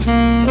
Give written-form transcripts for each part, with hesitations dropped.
Hi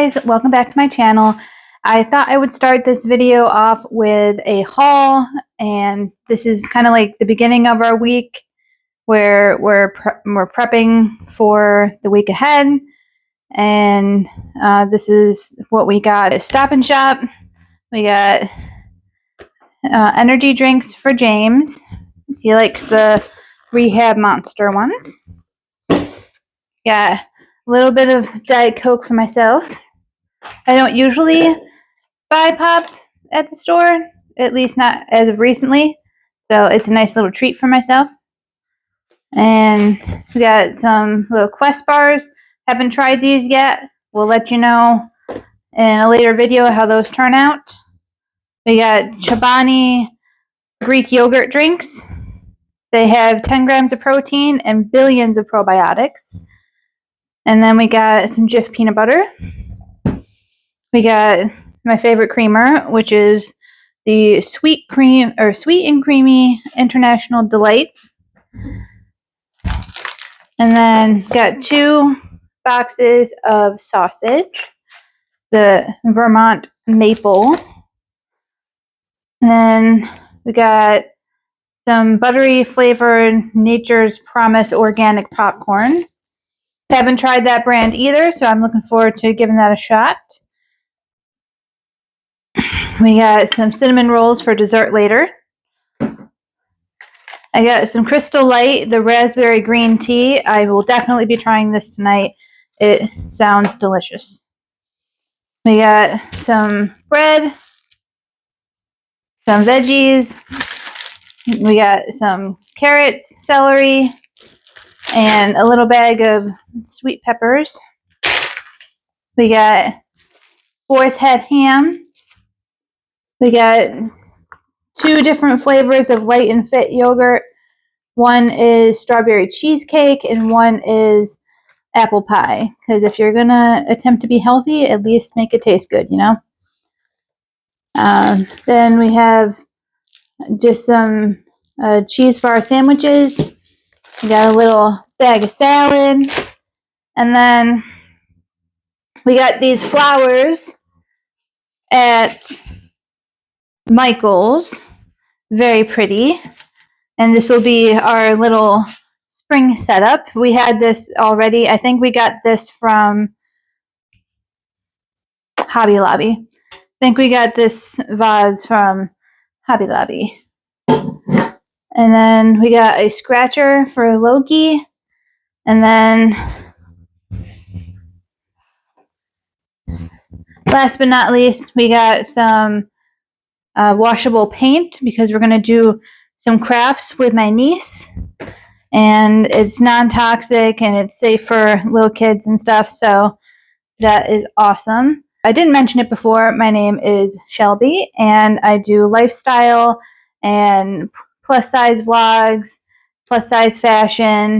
guys, welcome back to my channel. I thought I would start this video off with a haul, and this is kind of like the beginning of our week where we're prepping for the week ahead. And this is what we got at Stop and Shop. We got energy drinks for James. He likes the Rehab Monster ones. Got a little bit of Diet Coke for myself. I don't usually buy pop at the store, at least not as of recently, so it's a nice little treat for myself. And we got some little Quest bars. Haven't tried these yet. We'll let you know in a later video how those turn out. We got Chobani Greek yogurt drinks. They have 10 grams of protein and billions of probiotics. And then we got some Jif peanut butter. We got my favorite creamer, which is the Sweet and Creamy International Delight. And then got 2 boxes of sausage, the Vermont Maple. And then we got some buttery flavored Nature's Promise organic popcorn. Haven't tried that brand either, so I'm looking forward to giving that a shot. We got some cinnamon rolls for dessert later. I got some Crystal Light, the raspberry green tea. I will definitely be trying this tonight. It sounds delicious. We got some bread, some veggies. We got some carrots, celery, and a little bag of sweet peppers. We got boar's head ham. We got 2 different flavors of Light and Fit yogurt. One is strawberry cheesecake and one is apple pie. Because if you're going to attempt to be healthy, at least make it taste good, you know? Then we have just some cheese bar sandwiches. We got a little bag of salad. And then we got these flowers at Michael's. Very pretty. And this will be our little spring setup. We had this already. I think we got this from Hobby Lobby. I think we got this vase from Hobby Lobby. And then we got a scratcher for Loki. And then last but not least, we got some washable paint because we're going to do some crafts with my niece. And it's non-toxic and it's safe for little kids and stuff. So that is awesome. I didn't mention it before. My name is Shelby and I do lifestyle and plus size vlogs, plus size fashion.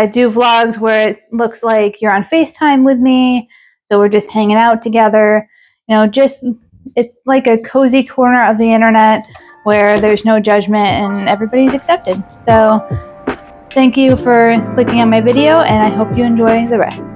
I do vlogs where it looks like you're on FaceTime with me. So we're just hanging out together. You know, it's like a cozy corner of the internet where there's no judgment and everybody's accepted. So thank you for clicking on my video and I hope you enjoy the rest.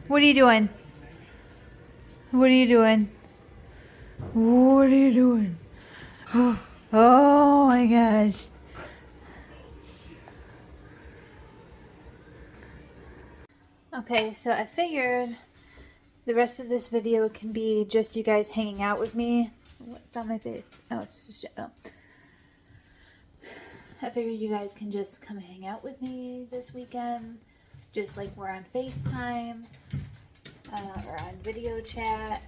What are you doing? What are you doing? What are you doing? Oh my gosh. Okay, so I figured the rest of this video can be just you guys hanging out with me. What's on my face? Oh, it's just a shadow. I figured you guys can just come hang out with me this weekend. Just like we're on FaceTime. Or on video chat.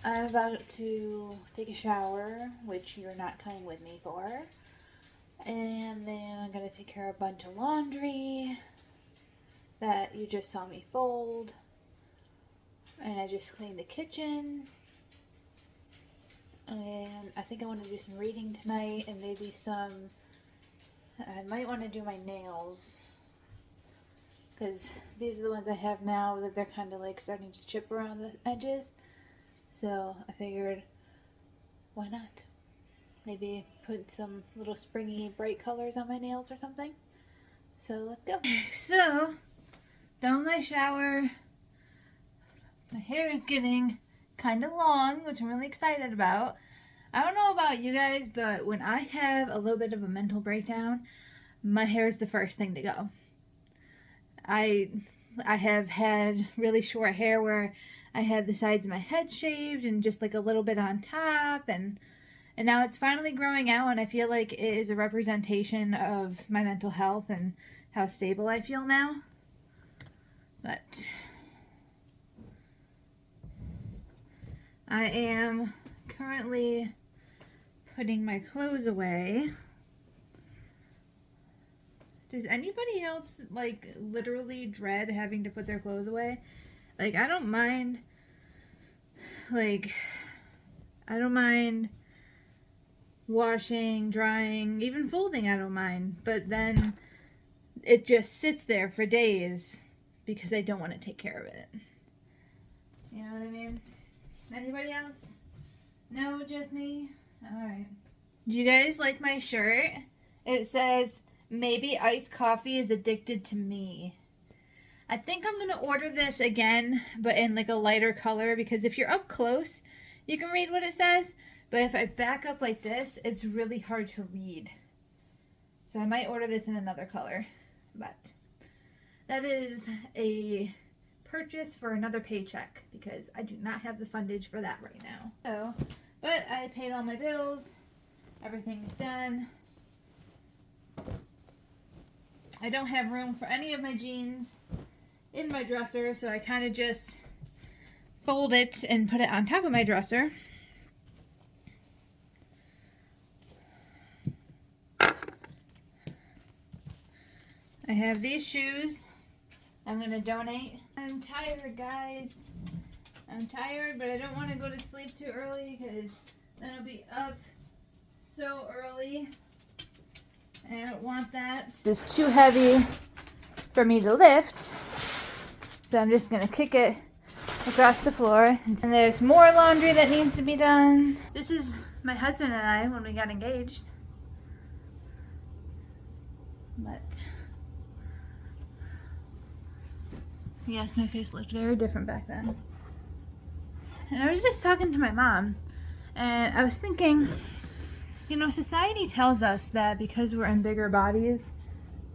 I'm about to take a shower, which you're not coming with me for. And then I'm going to take care of a bunch of laundry that you just saw me fold. And I just cleaned the kitchen. And I think I want to do some reading tonight and maybe some... I might want to do my nails. Because these are the ones I have now that they're kind of like starting to chip around the edges. So I figured, why not? Maybe put some little springy bright colors on my nails or something. So let's go. So, done with my shower. My hair is getting kind of long, which I'm really excited about. I don't know about you guys, but when I have a little bit of a mental breakdown, my hair is the first thing to go. I have had really short hair where I had the sides of my head shaved and just like a little bit on top, and now it's finally growing out, and I feel like it is a representation of my mental health and how stable I feel now. But I am currently putting my clothes away. Does anybody else, like, literally dread having to put their clothes away? Like, I don't mind, washing, drying, even folding, I don't mind. But then it just sits there for days because I don't want to take care of it. You know what I mean? Anybody else? No, just me? Alright. Do you guys like my shirt? It says, "Maybe iced coffee is addicted to me." I think I'm going to order this again, but in like a lighter color, because if you're up close, you can read what it says. But if I back up like this, it's really hard to read. So I might order this in another color. But that is a purchase for another paycheck, because I do not have the fundage for that right now. So, but I paid all my bills. Everything's done. I don't have room for any of my jeans in my dresser, so I kind of just fold it and put it on top of my dresser. I have these shoes I'm going to donate. I'm tired, guys. I'm tired, but I don't want to go to sleep too early because then I'll be up so early. I don't want that. It's too heavy for me to lift, so I'm just going to kick it across the floor. And there's more laundry that needs to be done. This is my husband and I when we got engaged. But yes, my face looked very different back then. And I was just talking to my mom, and I was thinking, you know, society tells us that because we're in bigger bodies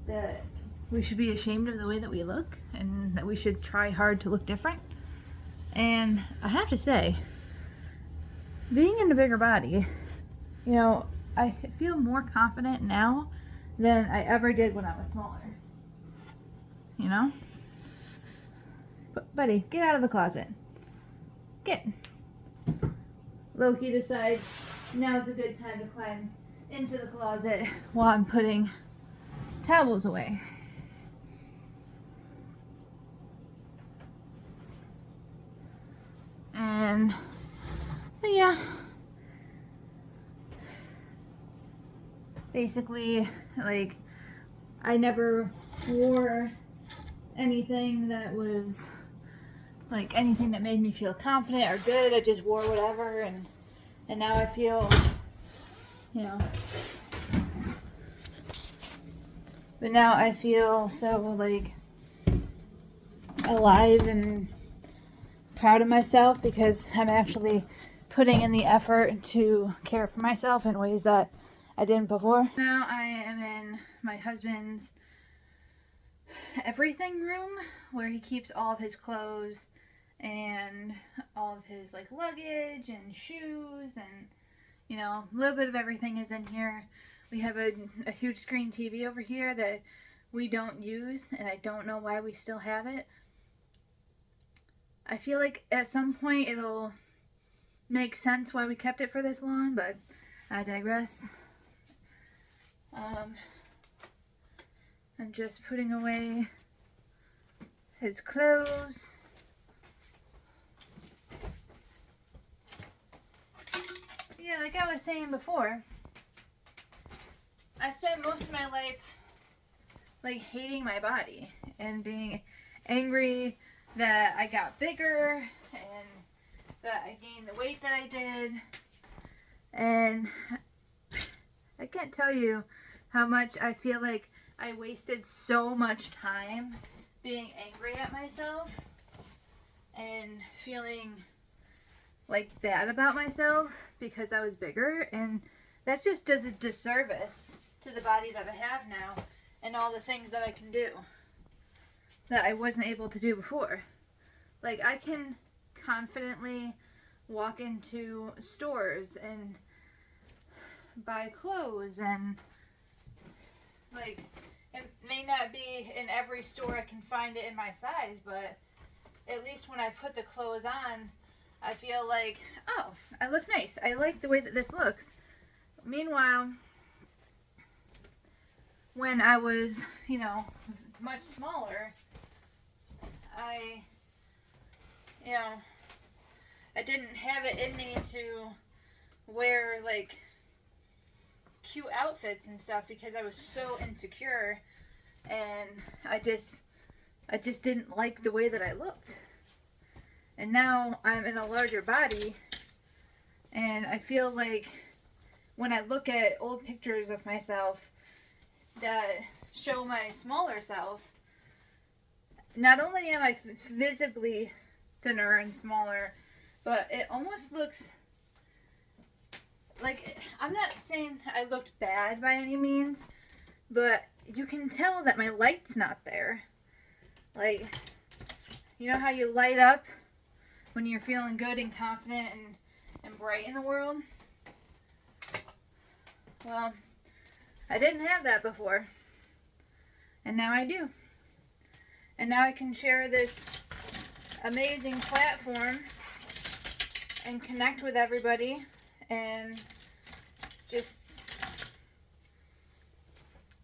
that we should be ashamed of the way that we look and that we should try hard to look different. And I have to say, being in a bigger body, you know, I feel more confident now than I ever did when I was smaller. You know? But, buddy, get out of the closet. Get. Loki decides now's a good time to climb into the closet while I'm putting towels away. And yeah, basically, like, I never wore anything that was like anything that made me feel confident or good. I just wore whatever, and now I feel, you know, but now I feel so like alive and proud of myself because I'm actually putting in the effort to care for myself in ways that I didn't before. Now I am in my husband's everything room where he keeps all of his clothes and all of his like luggage and shoes, and you know, a little bit of everything is in here. We have a huge screen TV over here that we don't use, and I don't know why we still have it. I feel like at some point it'll make sense why we kept it for this long, but I digress. I'm just putting away his clothes. Yeah, like I was saying before, I spent most of my life like hating my body and being angry that I got bigger and that I gained the weight that I did. And I can't tell you how much I feel like I wasted so much time being angry at myself and feeling like bad about myself because I was bigger, and that just does a disservice to the body that I have now and all the things that I can do that I wasn't able to do before. Like, I can confidently walk into stores and buy clothes, and like, it may not be in every store I can find it in my size, but at least when I put the clothes on, I feel like, oh, I look nice. I like the way that this looks. Meanwhile, when I was, you know, much smaller, I didn't have it in me to wear like cute outfits and stuff because I was so insecure, and I just didn't like the way that I looked. And now I'm in a larger body, and I feel like when I look at old pictures of myself that show my smaller self, not only am I visibly thinner and smaller, but it almost looks like, I'm not saying I looked bad by any means, but you can tell that my light's not there. Like, you know how you light up when you're feeling good and confident and bright in the world? Well, I didn't have that before, and now I do. And now I can share this amazing platform and connect with everybody and just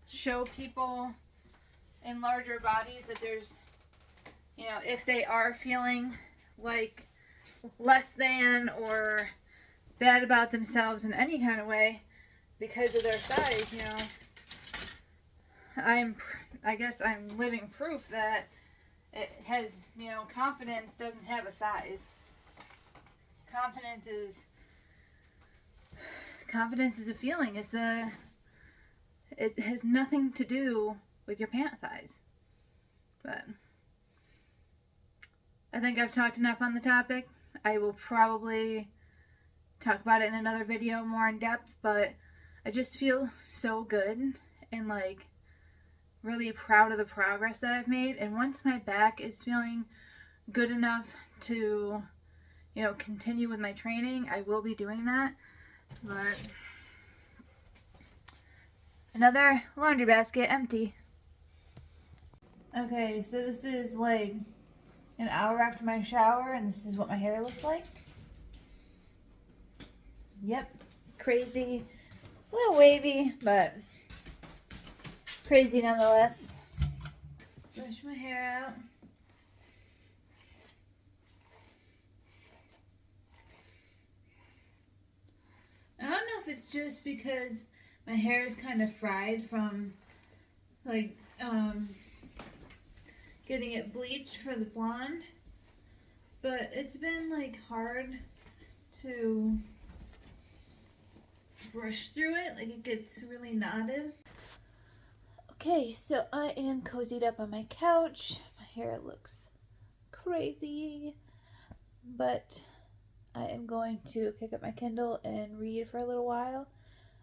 show people in larger bodies that there's, you know, if they are feeling like less than or bad about themselves in any kind of way because of their size, you know, I guess I'm living proof that it has, you know, confidence doesn't have a size. Confidence is a feeling. It has nothing to do with your pant size. But I think I've talked enough on the topic. I will probably talk about it in another video more in depth, but I just feel so good and like really proud of the progress that I've made. And once my back is feeling good enough to, you know, continue with my training, I will be doing that. But another laundry basket empty. Okay, so this is like an hour after my shower, and this is what my hair looks like. Yep, crazy, a little wavy, but crazy nonetheless. Brush my hair out. I don't know if it's just because my hair is kind of fried from like getting it bleached for the blonde, but it's been like hard to brush through it. Like, it gets really knotted. Okay, so I am cozied up on my couch. My hair looks crazy. But I am going to pick up my Kindle and read for a little while.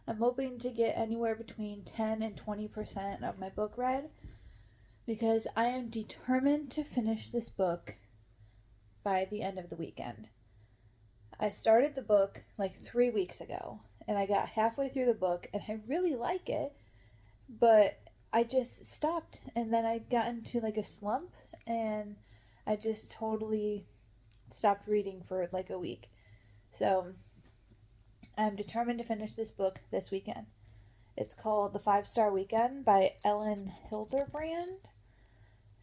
I'm hoping to get anywhere between 10 and 20% of my book read, because I am determined to finish this book by the end of the weekend. I started the book like 3 weeks ago, and I got halfway through the book, and I really like it, but I just stopped, and then I got into like a slump, and I just totally stopped reading for like a week. So I'm determined to finish this book this weekend. It's called The 5-Star Weekend by Ellen Hilderbrand.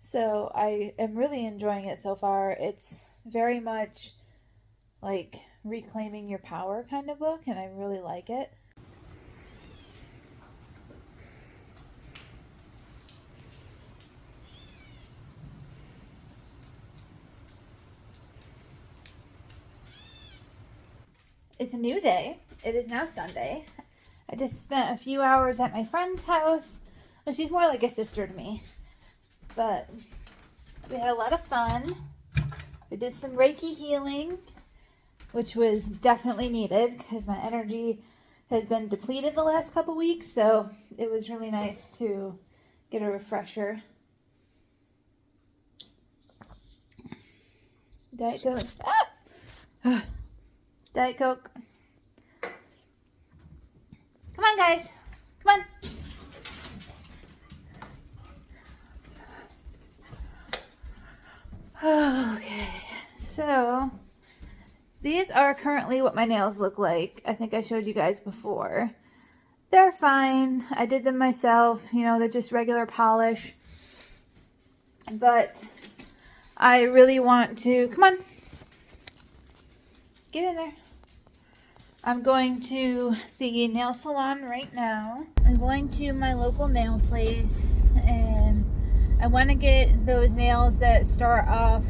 So I am really enjoying it so far. It's very much like reclaiming your power kind of book, and I really like it. It's a new day. It is now Sunday. I just spent a few hours at my friend's house. Well, she's more like a sister to me. But we had a lot of fun. We did some Reiki healing, which was definitely needed because my energy has been depleted the last couple weeks. So it was really nice to get a refresher. Diet Coke. Ah! Diet Coke. Come on, guys. Come on. Okay. So, these are currently what my nails look like. I think I showed you guys before. They're fine. I did them myself. You know, they're just regular polish. But I really want to... Come on. Get in there. I'm going to the nail salon right now. I'm going to my local nail place, and I want to get those nails that start off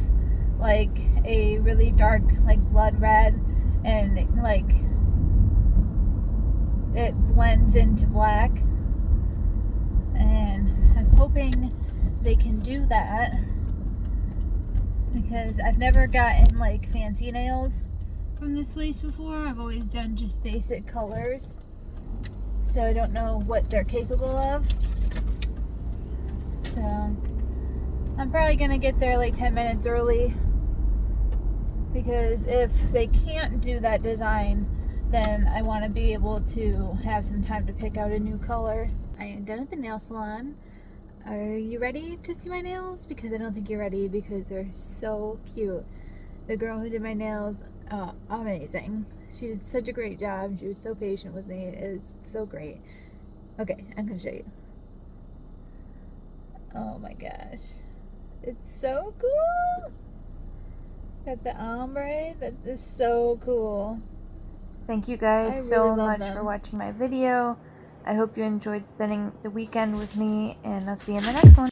like a really dark, like blood red, and like it blends into black. And I'm hoping they can do that, because I've never gotten like fancy nails from this place before. I've always done just basic colors, so I don't know what they're capable of. So I'm probably gonna get there like 10 minutes early, because if they can't do that design, then I want to be able to have some time to pick out a new color. I am done at the nail salon. Are you ready to see my nails? Because I don't think you're ready, because they're so cute. The girl who did my nails, amazing. She did such a great job. She was so patient with me. It was so great. Okay, I'm gonna show you. Oh my gosh. It's so cool. Got the ombre. That is so cool. Thank you guys so much for watching my video. I hope you enjoyed spending the weekend with me, and I'll see you in the next one.